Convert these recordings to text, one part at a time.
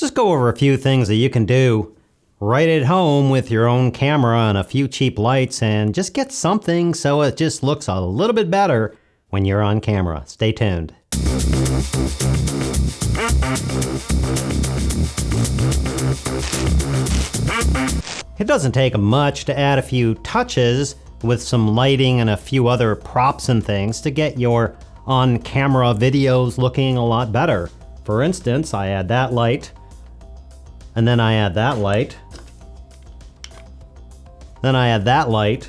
just go over a few things that you can do right at home with your own camera and a few cheap lights and just get something so it just looks a little bit better when you're on camera. Stay tuned. It doesn't take much to add a few touches with some lighting and a few other props and things to get your on-camera videos looking a lot better. For instance, I add that light, and then I add that light, then I add that light,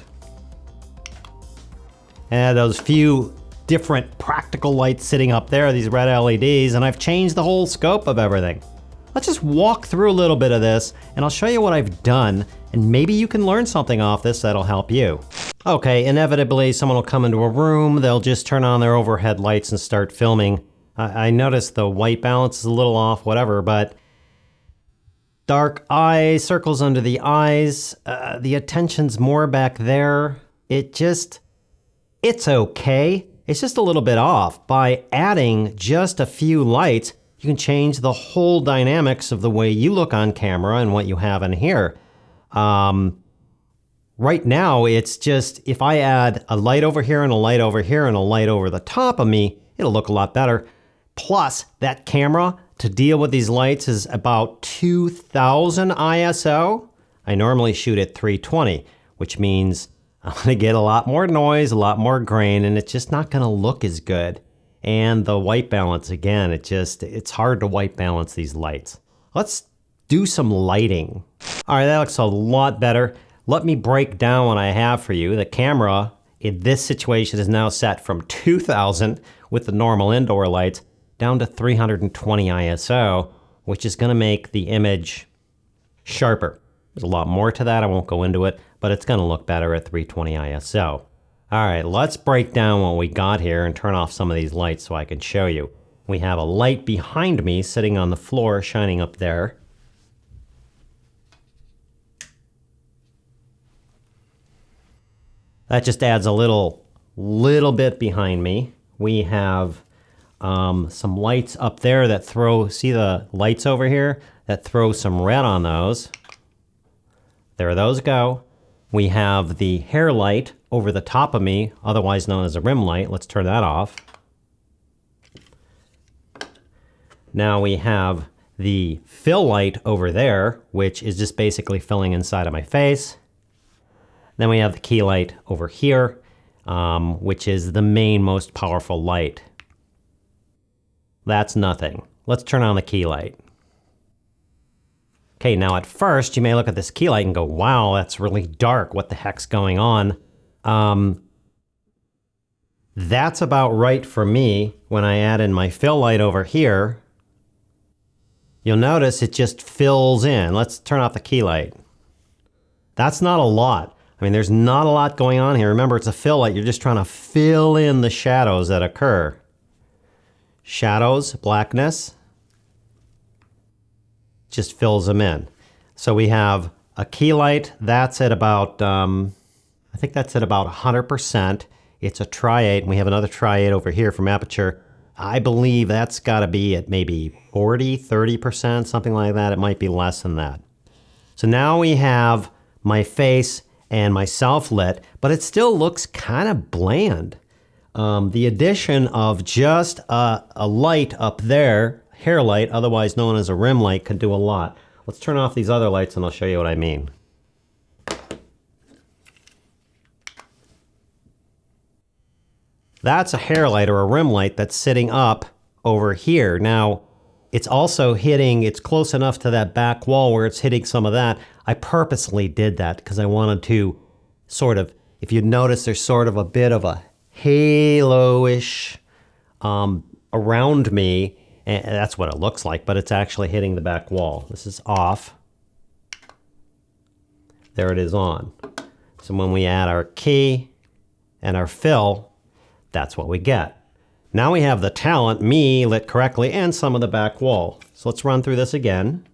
and add those few different practical lights sitting up there, these red LEDs, and I've changed the whole scope of everything. Let's just walk through a little bit of this, and I'll show you what I've done, and maybe you can learn something off this that'll help you. Okay, inevitably someone will come into a room, they'll just turn on their overhead lights and start filming. I noticed the white balance is a little off, whatever, but dark eye, circles under the eyes, the attention's more back there. It's okay. It's just a little bit off. By adding just a few lights, you can change the whole dynamics of the way you look on camera and what you have in here. Right now, it's just, if I add a light over here and a light over here and a light over the top of me, it'll look a lot better. Plus, that camera, to deal with these lights, is about 2000 ISO. I normally shoot at 320, which means I'm gonna get a lot more noise, a lot more grain, and it's just not gonna look as good. And the white balance, again, it's hard to white balance these lights. Let's do some lighting. All right, that looks a lot better. Let me break down what I have for you. The camera in this situation is now set from 2000 with the normal indoor lights down to 320 ISO, which is gonna make the image sharper. There's a lot more to that, I won't go into it, but it's gonna look better at 320 ISO. All right, let's break down what we got here and turn off some of these lights so I can show you. We have a light behind me sitting on the floor, shining up there. That just adds a little bit behind me. We have some lights up there that see the lights over here? That throw some red on those. There those go. We have the hair light over the top of me, otherwise known as a rim light. Let's turn that off. Now we have the fill light over there, which is just basically filling inside of my face. Then we have the key light over here, which is the main, most powerful light. That's nothing. Let's turn on the key light. Okay, now at first you may look at this key light and go, wow, that's really dark. What the heck's going on? That's about right for me. When I add in my fill light over here, you'll notice it just fills in. Let's turn off the key light. That's not a lot. I mean, there's not a lot going on here. Remember, it's a fill light. You're just trying to fill in the shadows that occur. Shadows, blackness, just fills them in. So we have a key light. That's at about, I think that's at about 100%. It's a triade, and we have another triade over here from Aperture. I believe that's got to be at maybe 40, 30%, something like that. It might be less than that. So now we have my face and myself lit, but it still looks kind of bland. The addition of just a light up there, hair light, otherwise known as a rim light, could do a lot. Let's turn off these other lights and I'll show you what I mean. That's a hair light or a rim light that's sitting up over here. Now, it's also it's close enough to that back wall where it's hitting some of that. I purposely did that because I wanted to sort of, if you notice, there's sort of a bit of a halo-ish around me, and that's what it looks like, but it's actually hitting the back wall. This is off. There it is on. So when we add our key and our fill, that's what we get. Now we have the talent, me, lit correctly, and some of the back wall. So let's run through this again.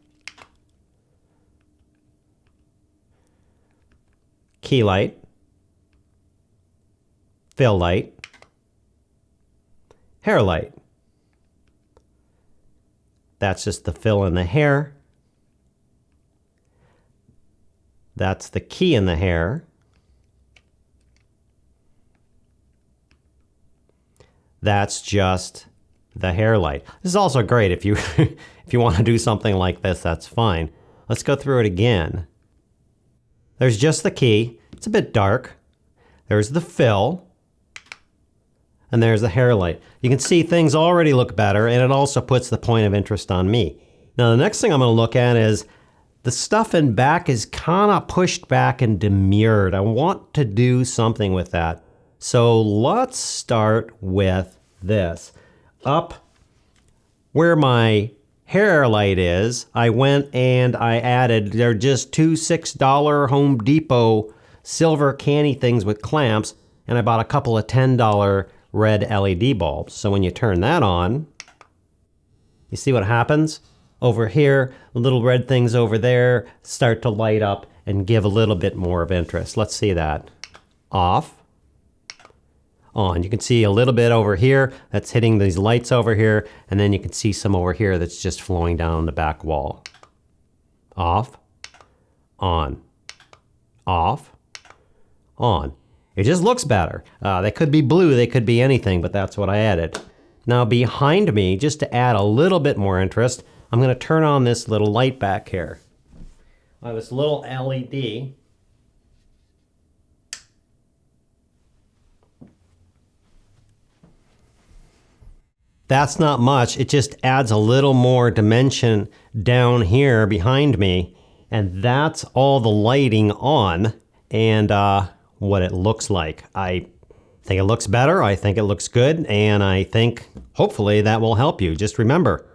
Key light. Fill light. Hair light. That's just the fill in the hair. That's the key in the hair. That's just the hair light. This is also great if you if you want to do something like this, that's fine. Let's go through it again. There's just the key. It's a bit dark. There's the fill. And there's the hair light. You can see things already look better, and it also puts the point of interest on me. Now the next thing I'm going to look at is the stuff in back is kind of pushed back and demurred. I want to do something with that. So let's start with this. Up where my hair light is, I went and I added, they're just two $6 Home Depot silver canny things with clamps, and I bought a couple of $10 red LED bulbs. So when you turn that on, you see what happens? Over here, the little red things over there start to light up and give a little bit more of interest. Let's see that. Off. On. You can see a little bit over here that's hitting these lights over here, and then you can see some over here that's just flowing down the back wall. Off. On. Off. On. It just looks better. They could be blue, they could be anything, but that's what I added. Now behind me, just to add a little bit more interest, I'm going to turn on this little light back here. I have this little LED. That's not much. It just adds a little more dimension down here behind me. And that's all the lighting on and what it looks like. I think it looks better. I think it looks good. And I think hopefully that will help you. Just remember,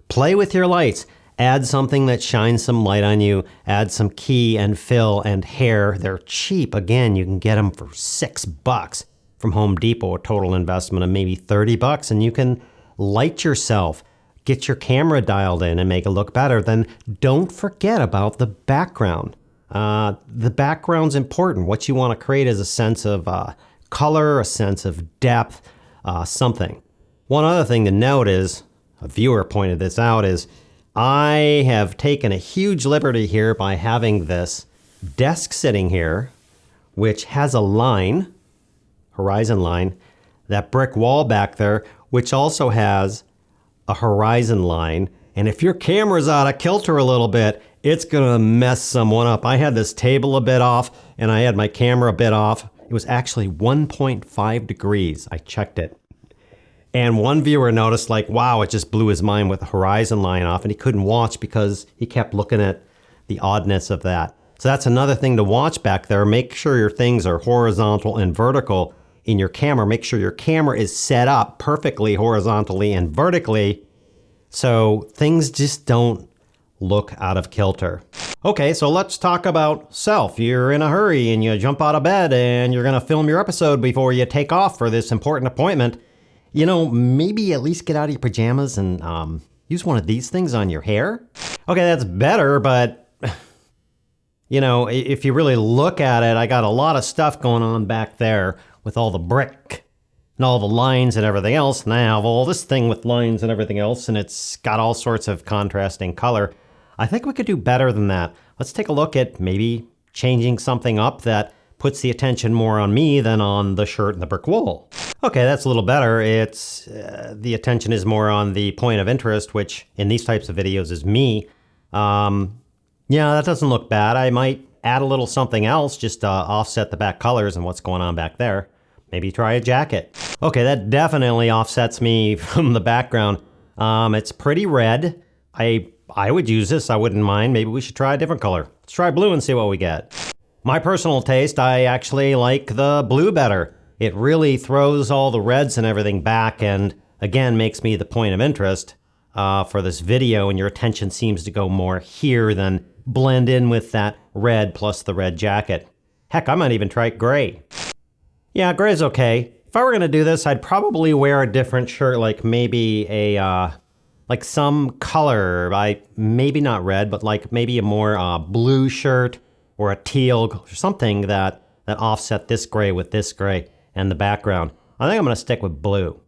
play with your lights. Add something that shines some light on you. Add some key and fill and hair. They're cheap. Again, you can get them for $6 from Home Depot, a total investment of maybe $30. And you can light yourself, get your camera dialed in and make it look better. Then don't forget about the background. The background's important. What you want to create is a sense of color, a sense of depth, something. One other thing to note is, a viewer pointed this out, is I have taken a huge liberty here by having this desk sitting here, which has a line, horizon line, that brick wall back there, which also has a horizon line. And if your camera's out of kilter a little bit, it's gonna mess someone up. I had this table a bit off and I had my camera a bit off. It was actually 1.5 degrees. I checked it. And one viewer noticed like, wow, it just blew his mind with the horizon line off, and he couldn't watch because he kept looking at the oddness of that. So that's another thing to watch back there. Make sure your things are horizontal and vertical in your camera. Make sure your camera is set up perfectly horizontally and vertically so things just don't look out of kilter. Okay, so let's talk about self. You're in a hurry and you jump out of bed and you're gonna film your episode before you take off for this important appointment. You know, maybe at least get out of your pajamas and use one of these things on your hair. Okay, that's better, but you know, if you really look at it, I got a lot of stuff going on back there with all the brick and all the lines and everything else. And I have all this thing with lines and everything else, and it's got all sorts of contrasting color. I think we could do better than that. Let's take a look at maybe changing something up that puts the attention more on me than on the shirt and the brick wall. Okay, that's a little better. It's the attention is more on the point of interest, which in these types of videos is me. Yeah, that doesn't look bad. I might add a little something else just to offset the back colors and what's going on back there. Maybe try a jacket. Okay, that definitely offsets me from the background. It's pretty red. I would use this. I wouldn't mind. Maybe we should try a different color. Let's try blue and see what we get. My personal taste, I actually like the blue better. It really throws all the reds and everything back and, again, makes me the point of interest for this video, and your attention seems to go more here than blend in with that red plus the red jacket. Heck, I might even try gray. Yeah, gray's okay. If I were going to do this, I'd probably wear a different shirt, like maybe a, like some color, maybe not red, but like maybe a more blue shirt or a teal or something that offset this gray with this gray and the background. I think I'm going to stick with blue.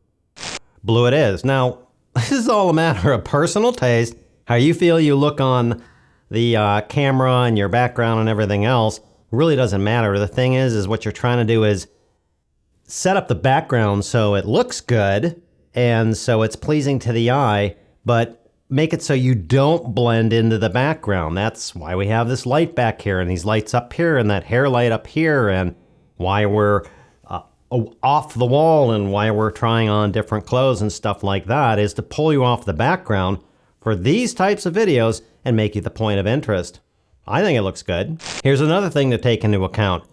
Blue it is. Now, This is all a matter of personal taste. How you feel you look on the camera and your background and everything else really doesn't matter. The thing is what you're trying to do is set up the background so it looks good and so it's pleasing to the eye, but make it so you don't blend into the background. That's why we have this light back here and these lights up here and that hair light up here, and why we're off the wall and why we're trying on different clothes and stuff like that, is to pull you off the background for these types of videos and make you the point of interest. I think it looks good. Here's another thing to take into account.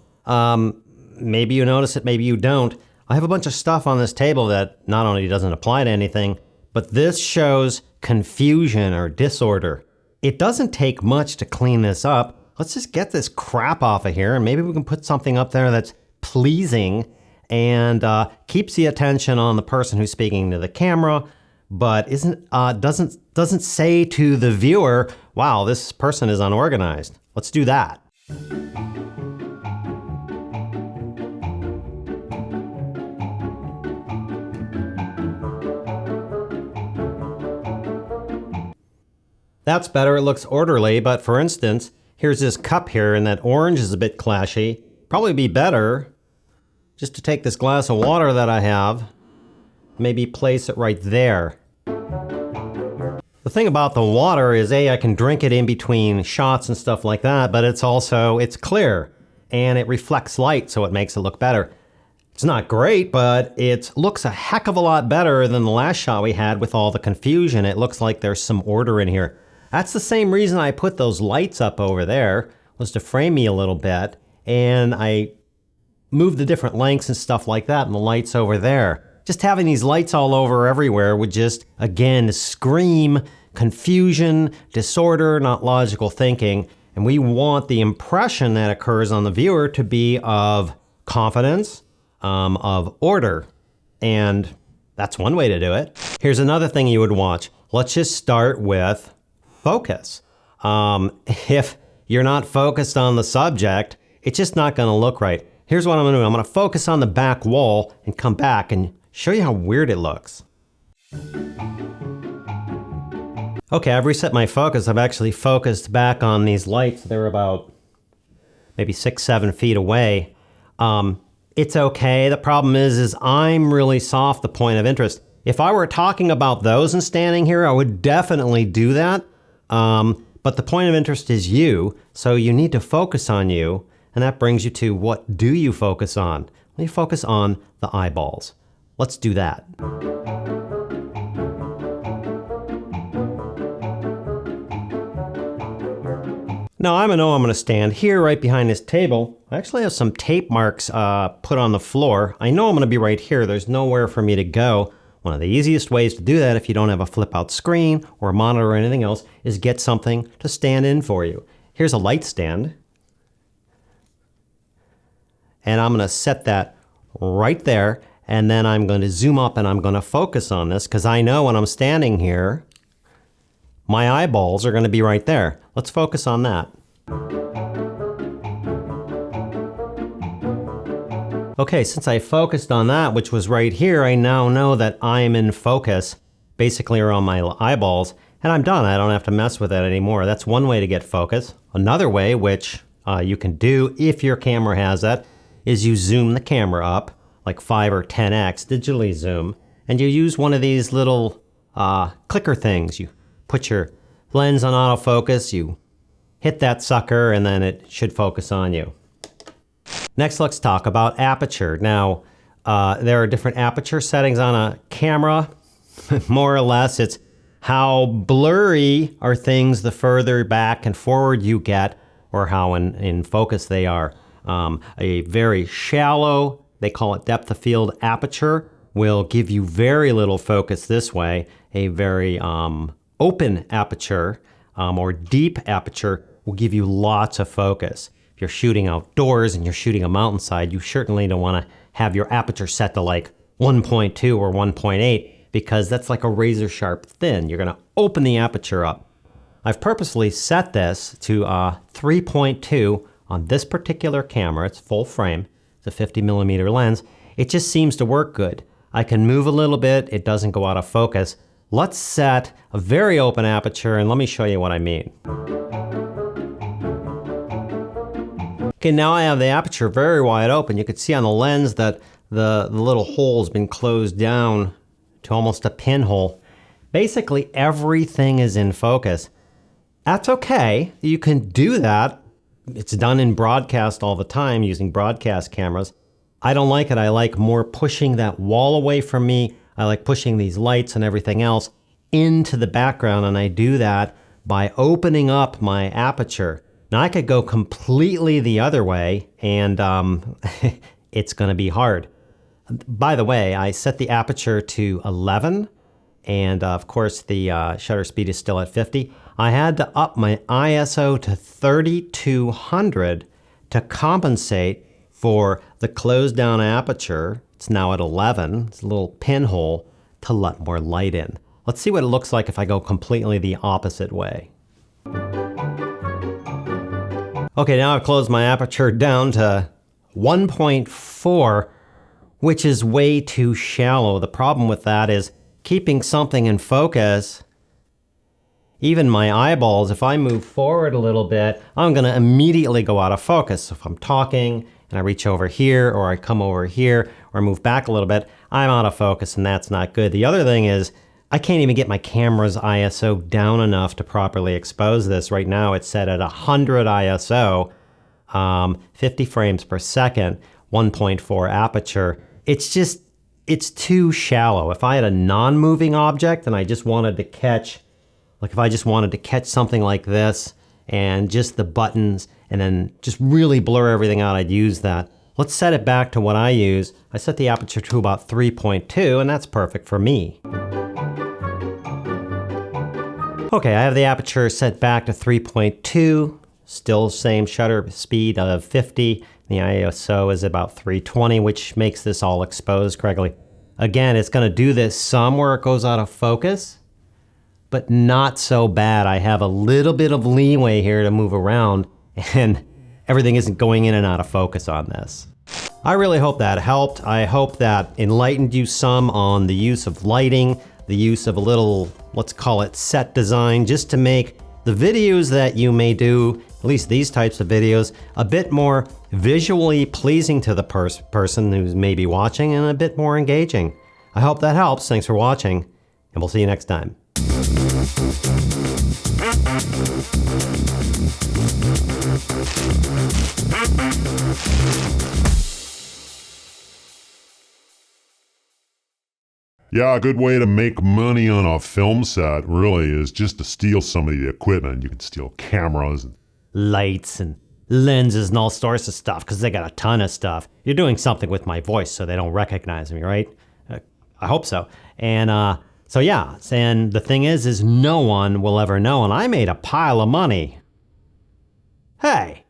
Maybe you notice it, maybe you don't. I have a bunch of stuff on this table that not only doesn't apply to anything, but this shows confusion or disorder. It doesn't take much to clean this up. Let's just get this crap off of here and maybe we can put something up there that's pleasing and keeps the attention on the person who's speaking to the camera, but doesn't say to the viewer, wow, this person is unorganized. Let's do that. That's better, it looks orderly, but for instance, here's this cup here and that orange is a bit clashy. Probably be better just to take this glass of water that I have, maybe place it right there. The thing about the water is I can drink it in between shots and stuff like that, but it's clear and it reflects light, so it makes it look better. It's not great, but it looks a heck of a lot better than the last shot we had with all the confusion. It looks like there's some order in here. That's the same reason I put those lights up over there, was to frame me a little bit, and I moved the different lengths and stuff like that, and the lights over there. Just having these lights all over everywhere would just, again, scream confusion, disorder, not logical thinking, and we want the impression that occurs on the viewer to be of confidence, of order, and that's one way to do it. Here's another thing you would watch. Let's just start with focus. If you're not focused on the subject, it's just not going to look right. Here's what I'm going to do. I'm going to focus on the back wall and come back and show you how weird it looks. Okay, I've reset my focus. I've actually focused back on these lights. They're about maybe 6-7 feet away. It's okay. The problem is I'm really soft, the point of interest. If I were talking about those and standing here, I would definitely do that. But the point of interest is you, so you need to focus on you, and that brings you to what do you focus on? Well, you focus on the eyeballs. Let's do that. Now I know I'm going to stand here right behind this table. I actually have some tape marks put on the floor. I know I'm going to be right here. There's nowhere for me to go. One of the easiest ways to do that, if you don't have a flip-out screen or a monitor or anything else, is get something to stand in for you. Here's a light stand. And I'm going to set that right there, and then I'm going to zoom up and I'm going to focus on this, because I know when I'm standing here, my eyeballs are going to be right there. Let's focus on that. Okay, since I focused on that, which was right here, I now know that I'm in focus, basically around my eyeballs, and I'm done. I don't have to mess with that anymore. That's one way to get focus. Another way, which you can do if your camera has that, is you zoom the camera up, like 5 or 10x, digitally zoom, and you use one of these little clicker things. You put your lens on autofocus, you hit that sucker, and then it should focus on you. Next, let's talk about aperture. Now, there are different aperture settings on a camera. More or less, it's how blurry are things the further back and forward you get, or how in focus they are. A very shallow, they call it depth of field aperture, will give you very little focus this way. A very open aperture or deep aperture will give you lots of focus. If you're shooting outdoors and you're shooting a mountainside, you certainly don't want to have your aperture set to like 1.2 or 1.8, because that's like a razor sharp thin. You're going to open the aperture up. I've purposely set this to 3.2 on this particular camera. It's full frame. It's a 50mm lens. It just seems to work good. I can move a little bit. It doesn't go out of focus. Let's set a very open aperture and let me show you what I mean. Okay, now I have the aperture very wide open. You can see on the lens that the little hole's been closed down to almost a pinhole. Basically everything is in focus. That's okay, you can do that. It's done in broadcast all the time using broadcast cameras. I don't like it. I like more pushing that wall away from me. I like pushing these lights and everything else into the background, and I do that by opening up my aperture. Now I could go completely the other way, and it's going to be hard. By the way, I set the aperture to 11, and of course the shutter speed is still at 50. I had to up my ISO to 3200 to compensate for the closed down aperture. It's now at 11. It's a little pinhole to let more light in. Let's see what it looks like if I go completely the opposite way. Okay, now I've closed my aperture down to 1.4, which is way too shallow. The problem with that is keeping something in focus. Even my eyeballs, if I move forward a little bit, I'm gonna immediately go out of focus. So if I'm talking and I reach over here, or I come over here, or move back a little bit, I'm out of focus, and that's not good. The other thing is, I can't even get my camera's ISO down enough to properly expose this. Right now it's set at 100 ISO, 50 frames per second, 1.4 aperture. It's too shallow. If I had a non-moving object and I just wanted to catch, like if I just wanted to catch something like this and just the buttons and then just really blur everything out, I'd use that. Let's set it back to what I use. I set the aperture to about 3.2, and that's perfect for me. Okay, I have the aperture set back to 3.2, still same shutter speed of 50. The ISO is about 320, which makes this all exposed correctly. Again, it's gonna do this some where it goes out of focus, but not so bad. I have a little bit of leeway here to move around, and everything isn't going in and out of focus on this. I really hope that helped. I hope that enlightened you some on the use of lighting, the use of a little, let's call it set design, just to make the videos that you may do, at least these types of videos, a bit more visually pleasing to the person who's maybe watching, and a bit more engaging. I hope that helps. Thanks for watching, and we'll see you next time. Yeah, a good way to make money on a film set really is just to steal some of the equipment. You can steal cameras and lights and lenses and all sorts of stuff, because they got a ton of stuff. You're doing something with my voice so they don't recognize me, right? I hope so. And so yeah, and the thing is no one will ever know, and I made a pile of money. Hey!